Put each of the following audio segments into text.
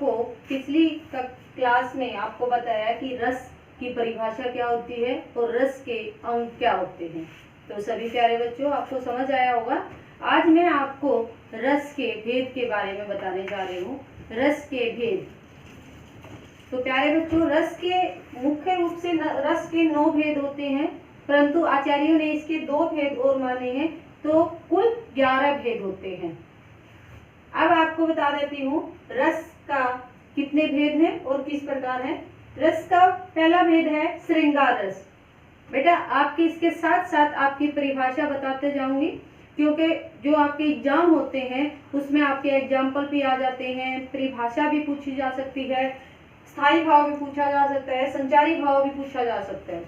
आपको पिछली क्लास में आपको बताया कि रस की परिभाषा क्या होती है और रस के अंग क्या होते हैं। तो सभी प्यारे बच्चों, आपको समझ आया होगा। आज मैं आपको रस के भेद के बारे में बताने जा रही हूँ। रस के भेद। तो प्यारे बच्चों, रस के मुख्य रूप से रस के 9 भेद होते हैं, परंतु आचार्यों ने इसके 2 भेद और माने हैं, तो कुल 11 भेद होते हैं। अब आपको बता देती हूँ रस का कितने भेद हैं और किस प्रकार है। रस का पहला भेद है श्रृंगार रस। बेटा, आपके इसके साथ साथ आपकी परिभाषा बताते जाऊंगी, क्योंकि जो आपके एग्जाम होते हैं उसमें आपके एग्जाम्पल भी आ जाते हैं, परिभाषा भी पूछी जा सकती है, स्थायी भाव भी पूछा जा सकता है, संचारी भाव भी पूछा जा सकता है।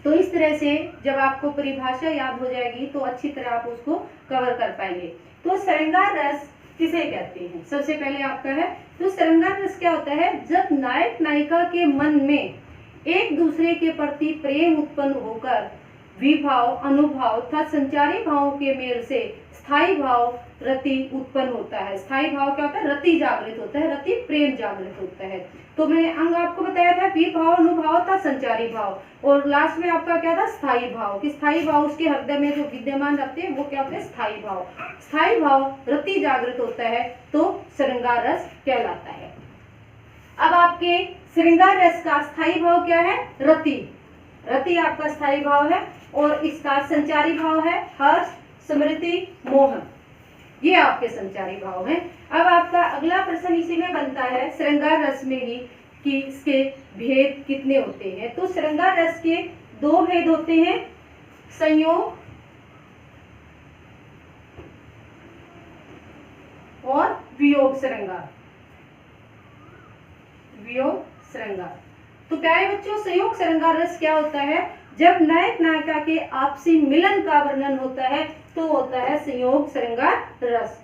तो इस तरह से जब आपको परिभाषा याद हो जाएगी तो अच्छी तरह आप उसको कवर कर पाएंगे। तो श्रृंगार रस किसे कहते हैं? सबसे पहले आपका है, तो श्रृंगार रस क्या होता है? जब नायक नायिका के मन में एक दूसरे के प्रति प्रेम उत्पन्न होकर विभाव, अनुभाव तथा संचारी भावों के मेल से स्थायी भाव रति उत्पन्न होता है। स्थायी भाव क्या होता है? रति जागृत होता है, रति प्रेम जागृत होता है। तो मैंने अंग आपको बताया था विभाव, अनुभाव था, संचारी भाव, और लास्ट में आपका क्या था? स्थायी भाव। कि स्थायी भाव उसके हृदय में जो विद्यमान रहते हैं वो क्या होते हैं? स्थायी भाव। स्थायी भाव रति जागृत होता है तो श्रृंगार रस कहलाता है। अब आपके श्रृंगार रस का स्थायी भाव क्या है? रति। रति आपका स्थायी भाव है, और इसका संचारी भाव है हर्ष, स्मृति, मोह। ये आपके संचारी भाव हैं। अब आपका अगला प्रश्न इसी में बनता है श्रृंगार रस में ही कि इसके भेद कितने होते हैं। तो श्रृंगार रस के 2 भेद होते हैं, संयोग और वियोग श्रृंगार। वियोग श्रृंगार। तो प्यारे बच्चों, संयोग श्रृंगार रस क्या होता है? जब नायक नायिका के आपसी मिलन का वर्णन होता है तो होता है संयोग श्रृंगार रस,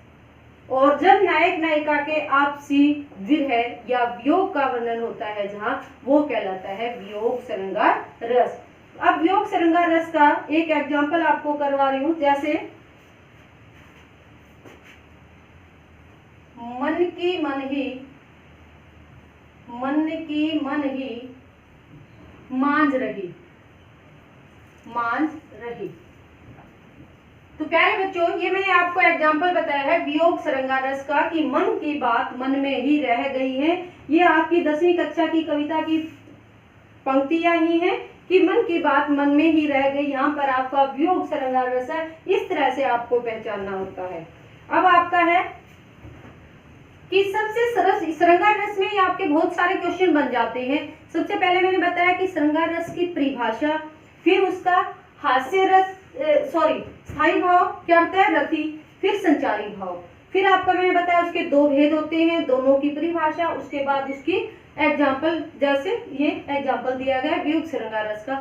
और जब नायक नायिका के आपसी विरह या वियोग का वर्णन होता है जहां, वो कहलाता है वियोग श्रृंगार रस। अब वियोग श्रृंगार रस का एक एग्जांपल आपको करवा रही हूं। जैसे मन की मन ही मांझ रही। तो प्यारे बच्चों, ये मैंने आपको एग्जांपल बताया है वियोग श्रृंगार रस का कि मन की बात मन में ही रह गई है। ये आपकी 10वीं कक्षा की कविता की पंक्तियां ही हैं कि मन की बात मन में ही रह गई। यहाँ पर आपका वियोग श्रृंगार रस है, इस तरह से आपको पहचानना होता है। अब आपका है कि सबसे सरस श्रृंगार रस में आपके बहुत सारे क्वेश्चन बन जाते हैं। सबसे पहले मैंने बताया कि श्रृंगार रस की परिभाषा, फिर उसका हास्य रस स्थायी भाव क्या होता है? रति, फिर संचारी भाव, फिर आपका मैंने बताया उसके 2 भेद होते हैं, दोनों की परिभाषा, उसके बाद उसकी एग्जाम्पल, जैसे ये एग्जाम्पल दिया गया वियोग श्रृंगार रस का।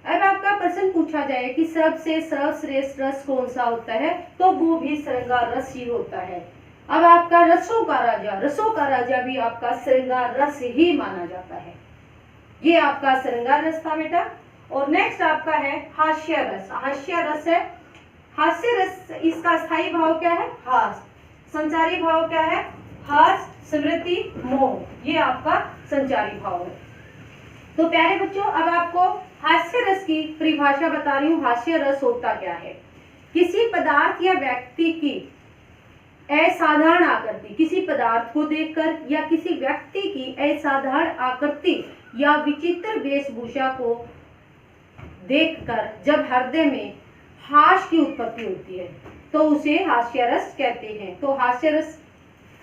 अब आपका प्रश्न पूछा जाए कि सबसे सर्वश्रेष्ठ रस कौन सा होता है, तो वो भी श्रृंगार रस ही होता है। अब आपका रसों का राजा भी आपका श्रृंगार रस ही माना जाता है। ये आपका श्रृंगार रस था बेटा। और नेक्स्ट आपका है हास्य रस। हास्य रस है, हास्य रस इसका स्थायी भाव क्या है? हास। संचारी भाव क्या है? हर्ष, स्मृति, मोह। ये आपका संचारी भाव है। तो प्यारे बच्चों, अब आपको हास्य रस की परिभाषा बता रही हूँ। हास्य रस होता क्या है? किसी पदार्थ या व्यक्ति की असाधारण आकृति, किसी पदार्थ को देखकर या किसी व्यक्ति की असाधारण आकृति या विचित्र वेशभूषा को देखकर जब हृदय में हास्य की उत्पत्ति होती है तो उसे हास्य रस कहते हैं। तो हास्य रस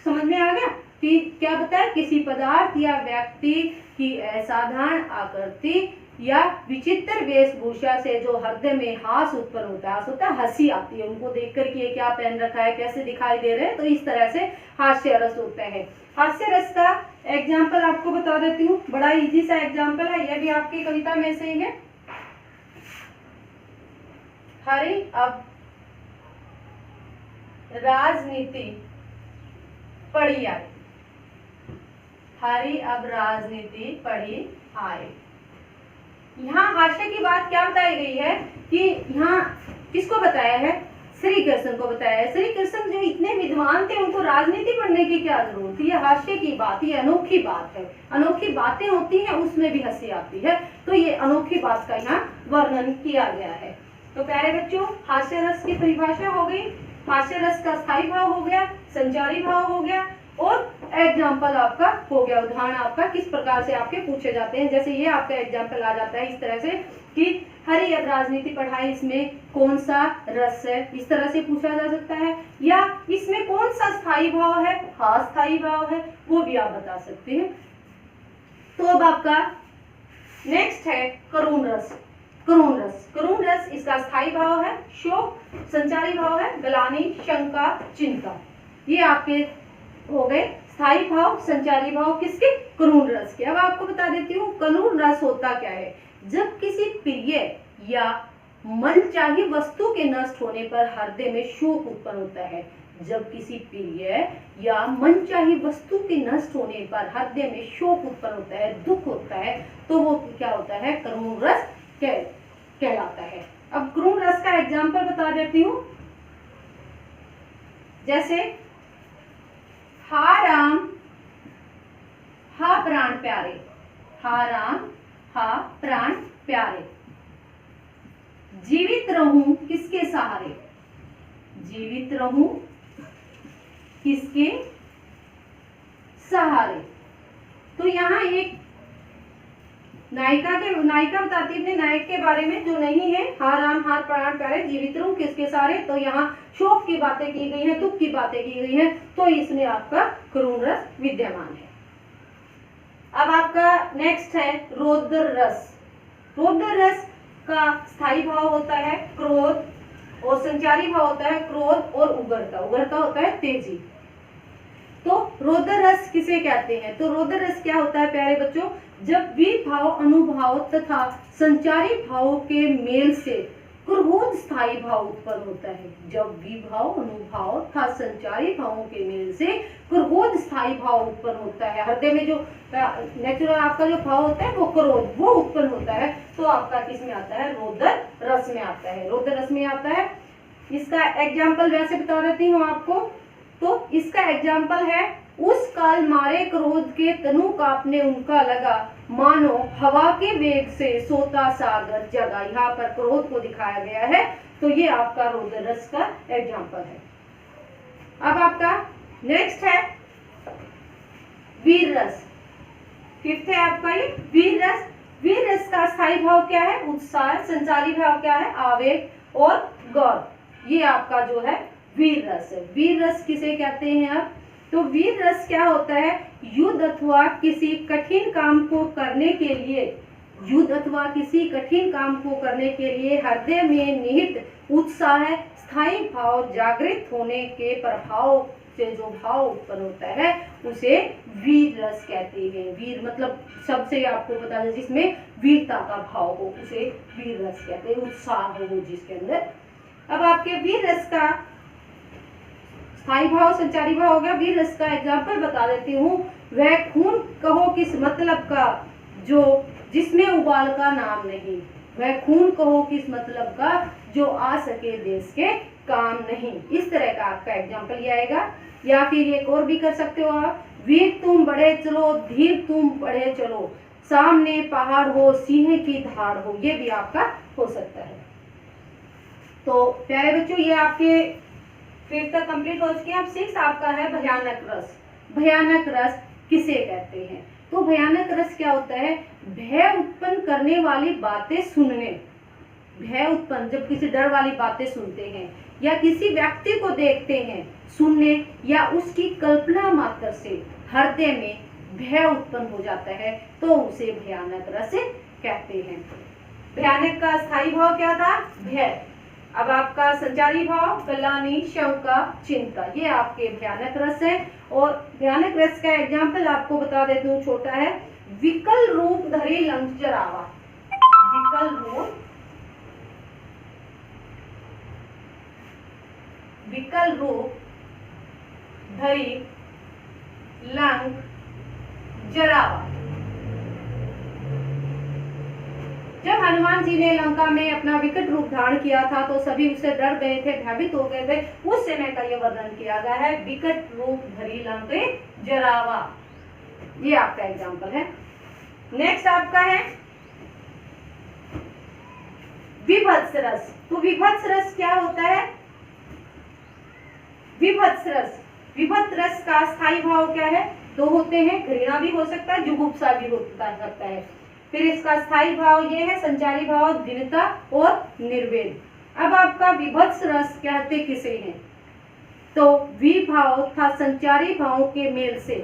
समझ में आ गया कि क्या बताया? किसी पदार्थ या व्यक्ति की असाधारण आकृति या विचित्र वेशभूषा से जो हृदय में हास उत्पन्न होता है, हंसी आती है उनको देखकर कि ये क्या पहन रखा है, कैसे दिखाई दे रहे हैं, तो इस तरह से हास्य रस होता है। हास्य रस का एग्जाम्पल आपको बता देती हूँ, बड़ा इजी सा एग्जाम्पल है, यह भी आपकी कविता में से ही है। हरी अब राजनीति पढ़ी आए, हरी अब राजनीति पढ़ी आए। यहाँ हास्य की बात क्या बताई गई है कि यहाँ किसको बताया है? श्री कृष्ण को बताया है। श्री कृष्ण जो इतने विद्वान थे, उनको राजनीति पढ़ने की क्या जरूरत थी? ये हास्य की बात, ये अनोखी बात है। अनोखी बातें होती हैं, उसमें भी हंसी आती है, तो ये अनोखी बात का यहाँ वर्णन किया गया है। तो प्यारे बच्चों, हास्य रस की परिभाषा हो गई, हास्य रस का स्थायी भाव हो गया, संचारी भाव हो गया, और एग्जाम्पल आपका हो गया, उदाहरण आपका किस प्रकार से आपके पूछे जाते हैं। जैसे ये आपका एग्जाम्पल आ जाता है इस तरह से कि हरी अब राजनीति पढ़ाई, इसमें कौन सा रस है, इस तरह से पूछा जा सकता है। या इसमें कौन सा स्थायी भाव है, अस्थायी भाव है, वो भी आप बता सकते हैं। तो अब आपका नेक्स्ट है करुण रस। करुण रस, करुण रस इसका स्थायी भाव है शोक, संचारी भाव है ग्लानि, शंका, चिंता। ये आपके हो गए स्थायी भाव, संचारी भाव किसके? करुण रस के। अब आपको बता देती हूँ करुण रस होता क्या है। जब किसी प्रिय या मनचाही वस्तु के नष्ट होने पर हृदय में शोक उत्पन्न होता है। जब किसी प्रिय या मनचाही वस्तु के नष्ट होने पर हृदय में शोक उत्पन्न होता है, दुख होता है, तो वो क्या होता है? करुण रस कहलाता है। अब करुण रस का एग्जाम्पल बता देती हूँ। जैसे हा राम हा प्राण प्यारे, हा राम हा प्राण प्यारे, जीवित रहूं किसके सहारे, जीवित रहूं किसके सहारे। तो यहाँ एक नायिका बताती है अपने नायक के बारे में जो नहीं है, हा राम हा प्राण प्यारे, जीवित रहूं किसके सहारे। तो यहाँ शोक की बातें की गई हैं, दुख की बातें की गई हैं, तो इसमें आपका करुण रस विद्यमान है। अब आपका नेक्स्ट है रौद्र रस। रौद्र रस का स्थायी भाव होता है क्रोध, और संचारी भाव होता है क्रोध और उग्रता। उग्रता होता है तेजी। तो रौद्र रस किसे कहते हैं? तो रौद्र रस क्या होता है प्यारे बच्चों? जब विभाव, अनुभाव तथा संचारी भाव के मेल से क्रोध स्थायी भाव उत्पन्न होता है। जब विभाव, अनुभाव तथा संचारी भावों के मेल से क्रोध स्थायी भाव उत्पन्न होता है, हृदय में जो नेचुरल आपका जो भाव होता है वो क्रोध, वो उत्पन्न होता है, तो आपका किस में आता है? रौद्र रस में आता है। रौद्र रस में आता है। इसका एग्जाम्पल वैसे बता देती हूँ आपको। तो इसका एग्जाम्पल है, उस काल मारे क्रोध के तनु कांपने उनका लगा, मानो हवा के वेग से सोता सागर जगा। यहाँ पर क्रोध को दिखाया गया है, तो ये आपका रौद्र रस का एग्जाम्पल है। अब आपका नेक्स्ट है वीर रस। फिफ्थ है आपका ये वीर रस। वीर रस का स्थायी भाव क्या है? उत्साह। संचारी भाव क्या है? आवेग और गौरव। ये आपका जो है वीर रस है। वीर रस किसे कहते हैं आप? तो वीर रस क्या होता है? युद्ध अथवा किसी कठिन काम को करने के लिए, युद्ध अथवा किसी कठिन काम को करने के लिए हृदय में निहित उत्साह, स्थायी भाव, जागृत होने के प्रभाव से जो भाव उत्पन्न होता है उसे वीर रस कहते हैं। वीर मतलब शब्द से आपको बता दें, जिसमें वीरता का भाव हो उसे वीर रस कहते हैं, उत्साह हो जिसके अंदर। अब आपके वीर रस का स्थायी भाव, संचारी भाव हो गया। वीर रस का एग्जाम्पल बता देती हूँ। वह खून कहो किस मतलब का जो जिसमें उबाल का नाम नहीं, वह खून कहो किस मतलब का जो आ सके देश के काम नहीं। इस तरह का आपका एग्जाम्पल ये आएगा। या फिर एक और भी कर सकते हो आप, वीर तुम बढ़े चलो, धीर तुम बढ़े चलो, सामने पहाड़ हो, सिंह की धार हो। ये भी आपका हो सकता है। तो प्यारे बच्चों, ये आपके फिफ्थ तक कंप्लीट हो चुके हैं। अब सिक्स आपका है भयानक रस। भयानक रस किसे कहते हैं? तो भयानक रस क्या होता है? भय उत्पन्न करने वाली बातें सुनने। भय उत्पन्न, जब किसी डर वाली बातें सुनते हैं या किसी व्यक्ति को देखते हैं, सुनने या उसकी कल्पना मात्र से हृदय में भय उत्पन्न हो जाता है, तो उसे भयानक रस कहते हैं। भयानक का स्थायी भाव क्या था? भय। अब आपका संचारी भाव ग्लानि, शंका, चिंता। ये आपके भयानक रस है। और भयानक रस का एग्जाम्पल आपको बता देती हूँ, छोटा है। विकल रूप धरी लंक जरावा। विकल रूप, विकल रूप धरी लंक जरावा। जब हनुमान जी ने लंका में अपना विकट रूप धारण किया था तो सभी उससे डर गए थे, भयभीत हो गए थे। उस समय का ये वर्णन किया गया है, विकट रूप धरी लंके जरावा। ये आपका एग्जाम्पल है। नेक्स्ट आपका है विभत्स रस। तो विभत्स रस क्या होता है? विभत्स रस, विभत्स रस का स्थायी भाव क्या है? दो होते हैं, घृणा भी हो सकता है, जुगुप्सा भी हो सकता है। फिर इसका स्थायी भाव ये है, संचारी भाव दृढ़ता और निर्वेद। अब आपका विभत्स रस कहते किसे हैं? तो विभाव तथा संचारी भावों के मेल से,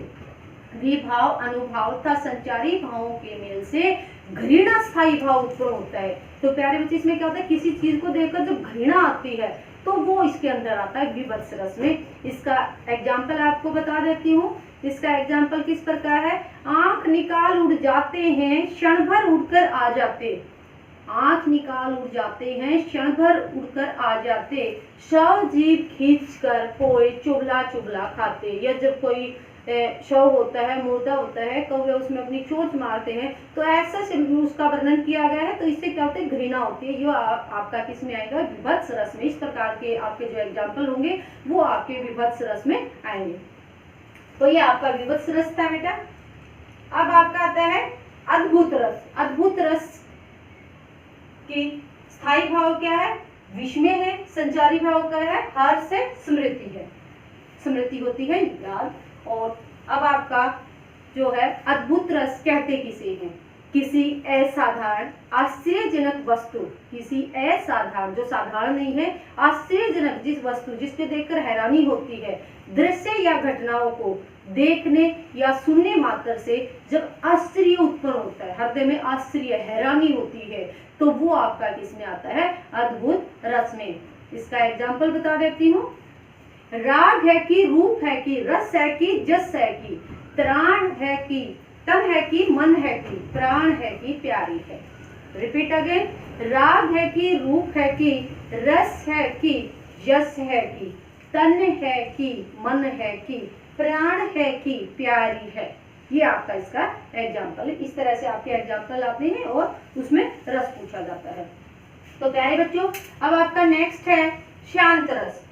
विभाव अनुभाव तथा संचारी भावों के मेल से घृणा स्थायी भाव उत्पन्न होता है। तो प्यारे बच्चे, इसमें क्या होता है, किसी चीज को देखकर जब घृणा आती है तो वो इसके अंदर आता है विभत्स रस में। इसका एग्जाम्पल आपको बता देती हूँ। इसका एग्जाम्पल किस प्रकार है? आंख निकाल उड़ जाते हैं, क्षण भर उड़कर आ जाते। आंख निकाल उड़ जाते हैं, क्षण भर उड़कर आ जाते। शव जीभ खींच कर कोई चुगला चुगला खाते। या जब कोई शव होता है, मुर्दा होता है, कौवे उसमें अपनी चोंच मारते हैं, तो ऐसा उसका वर्णन किया गया है। तो इससे क्या होता है? घृणा होती है। ये आपका किस में आएगा? विभत्स रस में। इस प्रकार के आपके जो एग्जाम्पल होंगे वो आपके विभत्स रस में आएंगे। तो ये आपका विभत्स रस था बेटा। अब आपका आता है अद्भुत रस। अद्भुत रस की स्थायी भाव क्या है? विस्मय है। संचारी भाव क्या है? हर्ष है, स्मृति है। स्मृति होती है याद। और अब आपका जो है अद्भुत रस कहते किसे हैं? किसी असाधारण आश्चर्यजनक वस्तु, किसी असाधारण जो साधारण नहीं है, आश्चर्यजनक जिस वस्तु जिसके देखकर हैरानी होती है, दृश्य या घटनाओं को देखने या सुनने मात्र से जब आश्चर्य उत्पन्न होता है, हृदय में आश्चर्य हैरानी होती है, तो वो आपका किसमें आता है? अद्भुत रस में। इसका एग्जाम्पल बता देती हूँ। राग है कि, रूप है कि, रस है कि, जस है कि, त्राण है कि, तन है कि, मन है कि, प्राण है कि, प्यारी है। Repeat again. राग है कि, रूप है कि, रस है कि, यश है कि, तन है कि, मन है कि, प्राण है कि, प्यारी है। ये आपका इसका एग्जाम्पल है। इस तरह से आपके एग्जाम्पल आते हैं और उसमें रस पूछा जाता है। तो प्यारे बच्चों, अब आपका नेक्स्ट है शांत रस।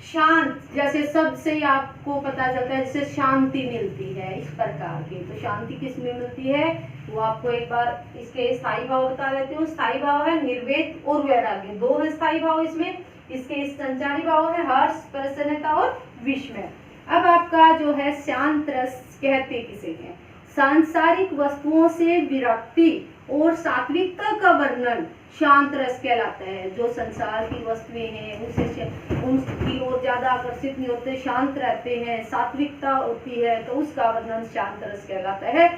शांत, जैसे शब्द से ही आपको पता चलता है, जैसे शांति मिलती है, इस प्रकार की। तो शांति किस में मिलती है वो आपको एक बार इसके स्थायी भाव बता देती हूँ। स्थायी भाव है निर्वेद और वैराग्य, दो है स्थायी भाव इसमें। इसके संचारी भाव है हर्ष, प्रसन्नता और विस्मय। अब आपका जो है शांत रस कहते किसे हैं? सांसारिक वस्तुओं से विरक्ति और सात्विकता का वर्णन शांत रस कहलाता है। जो संसार की वस्तुएं हैं उससे उनकी ओर ज्यादा आकर्षित नहीं होते, शांत रहते हैं, सात्विकता होती है, तो उसका वर्णन शांत रस कहलाता है।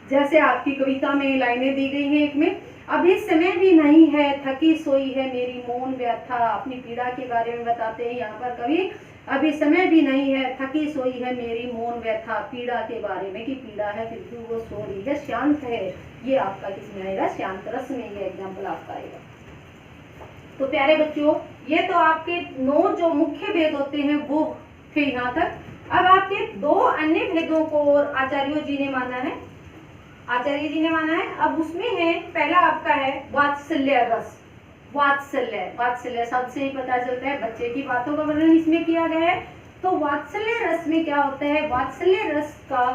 जैसे आपकी कविता में लाइनें दी गई हैं। एक में, अभी समय भी नहीं है, थकी सोई है मेरी मौन व्यथा। अपनी पीड़ा के बारे में बताते हैं यहाँ पर कवि। अभी समय भी नहीं है, थकी सोई है मेरी मौन व्यथा, पीड़ा के बारे में कि पीड़ा है फिर भी वो सो रही है, शांत है। ये आपका किसमें आएगा? शांत रस में। ये एग्जाम्पल आपका आएगा। तो प्यारे बच्चों, ये तो आपके 9 जो मुख्य भेद होते हैं वो थे यहाँ तक। अब आपके 2 अन्य भेदों को और आचार्यों जी ने माना है, आचार्य जी ने माना है। अब उसमें है, पहला आपका है वात्सल्य रस। वात्सल्य, वात्सल्य शब्द से ही पता चलता है बच्चे की बातों का वर्णन इसमें किया गया है। तो वात्सल्य रस में क्या होता है? वात्सल्य रस का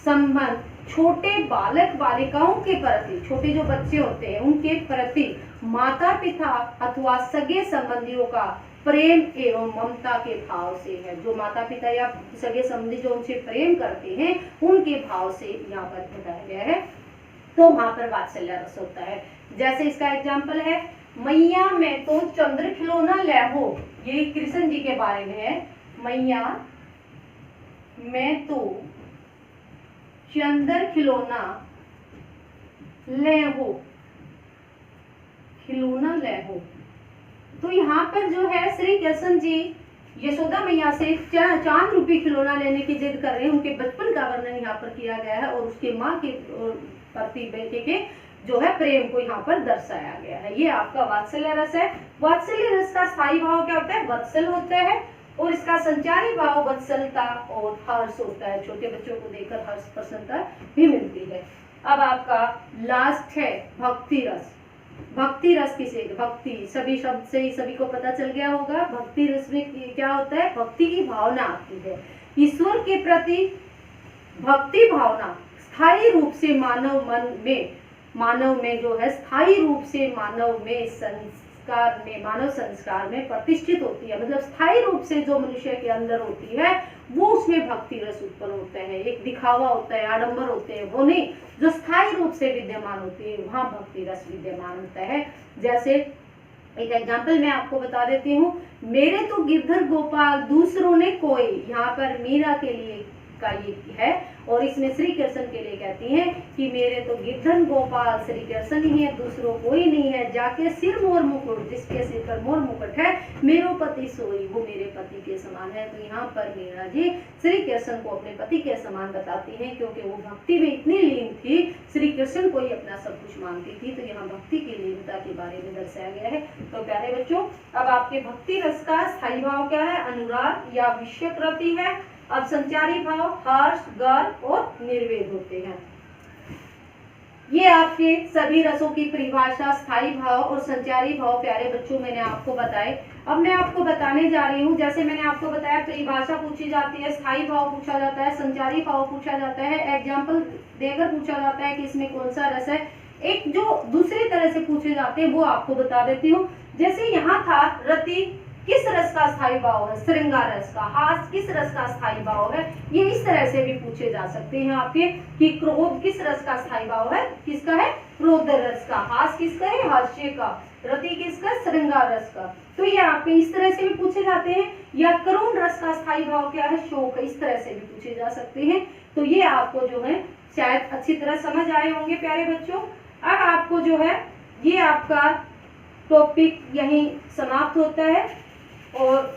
संबंध छोटे बालक बालिकाओं के प्रति, छोटे जो बच्चे होते हैं उनके प्रति माता पिता अथवा सगे संबंधियों का प्रेम एवं ममता के भाव से है। जो माता पिता या सगे संबंधी जो उनसे प्रेम करते हैं उनके भाव से यहाँ पर बताया गया है। तो वहां पर वात्सल्य रस होता है। जैसे इसका एग्जाम्पल है, मैया मैं तो चंद्र खिलौना ले हो। ये कृष्ण जी के बारे में है। मैया मैं तो चंद्र खिलौना ले हो, खिलौना ले हो। तो यहाँ पर जो है श्री कृष्ण जी यशोदा मैया से चांद रूपी खिलौना लेने की जिद कर रहे हैं। उनके बचपन का वर्णन यहाँ पर किया गया है और उसके माँ के प्रति बेटे के जो है प्रेम को यहाँ पर दर्शाया गया है। ये आपका वात्सल्य रस है। वात्सल्य रस का स्थायी भाव क्या होता है? वत्सल होता है। और इसका संचारी भाव वत्सलता और हर्ष होता है। छोटे बच्चों को देखकर हर्ष प्रसन्नता भी मिलती है। अब आपका लास्ट है भक्ति रस। भक्ति रस किसे, भक्ति सभी शब्द से ही सभी को पता चल गया होगा। भक्ति रस में क्या होता है, भक्ति की भावना आती है। ईश्वर के प्रति भक्ति भावना स्थायी रूप से मानव में जो है स्थायी रूप से मानव संस्कार में प्रतिष्ठित होती है। मतलब स्थायी रूप से जो मनुष्य के अंदर होती है वो उसमें भक्ति रस उत्पन्न होता है। एक दिखावा होता है, आडंबर होते हैं, वो नहीं, जो स्थायी रूप से विद्यमान होती है वहां भक्ति रस विद्यमान होता है। जैसे एक एग्जाम्पल मैं आपको बता देती हूँ, मेरे तो गिरधर गोपाल दूसरों ने कोई, यहाँ पर मीरा के लिए का ये है और इसमें श्री कृष्ण के लिए कहती हैं कि मेरे तो गिरधर गोपाल श्री कृष्ण ही है, दूसरों कोई नहीं है। जाके सिर मोर मुकुट, जिसके सिर पर मोर मुकुट है, मेरो पति सोई, वो मेरे पति के समान है। तो यहाँ पर मीरा जी श्री कृष्ण को अपने पति के समान बताती हैं, क्योंकि वो भक्ति में इतनी लीन थी, श्री कृष्ण को ही अपना सब कुछ मानती थी। तो यहाँ भक्ति की लीनता के बारे में दर्शाया गया है। तो प्यारे बच्चों, अब आपके भक्ति रस का स्थायी भाव क्या है, अनुराग या विषयकृति है। अब संचारी भाव हर्ष, गर्व और निर्वेद होते हैं। ये आपके सभी रसों की परिभाषा, स्थायी भाव और संचारी भाव प्यारे बच्चों मैंने आपको बताए। अब मैं आपको बताने जा रही हूँ, जैसे मैंने आपको बताया परिभाषा पूछी जाती है, स्थायी भाव पूछा जाता है, संचारी भाव पूछा जाता है, एग्जाम्पल देकर पूछा जाता है कि इसमें कौन सा रस है। एक जो दूसरी तरह से पूछे जाते हैं वो आपको बता देती हूँ। जैसे यहाँ था रति किस रस का स्थायी भाव है, श्रृंगार रस का। हास किस रस का स्थायी भाव है, ये इस तरह से भी पूछे जा सकते हैं आपके कि क्रोध किस रस का स्थायी भाव है, किसका है, क्रोध रस का। हास किसका है, हास्य का। रति किसका, श्रृंगार रस का। तो ये आपके इस तरह से भी पूछे जाते हैं। या करुण रस का स्थायी भाव क्या है, शोक, इस तरह से भी पूछे जा सकते हैं। तो ये आपको जो है शायद अच्छी तरह समझ आए होंगे प्यारे बच्चों। अब आपको जो है ये आपका टॉपिक यहीं समाप्त होता है। और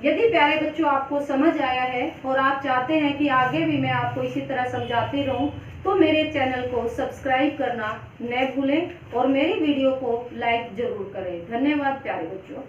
यदि प्यारे बच्चों आपको समझ आया है और आप चाहते हैं कि आगे भी मैं आपको इसी तरह समझाती रहूं, तो मेरे चैनल को सब्सक्राइब करना न भूलें और मेरी वीडियो को लाइक जरूर करें। धन्यवाद प्यारे बच्चों।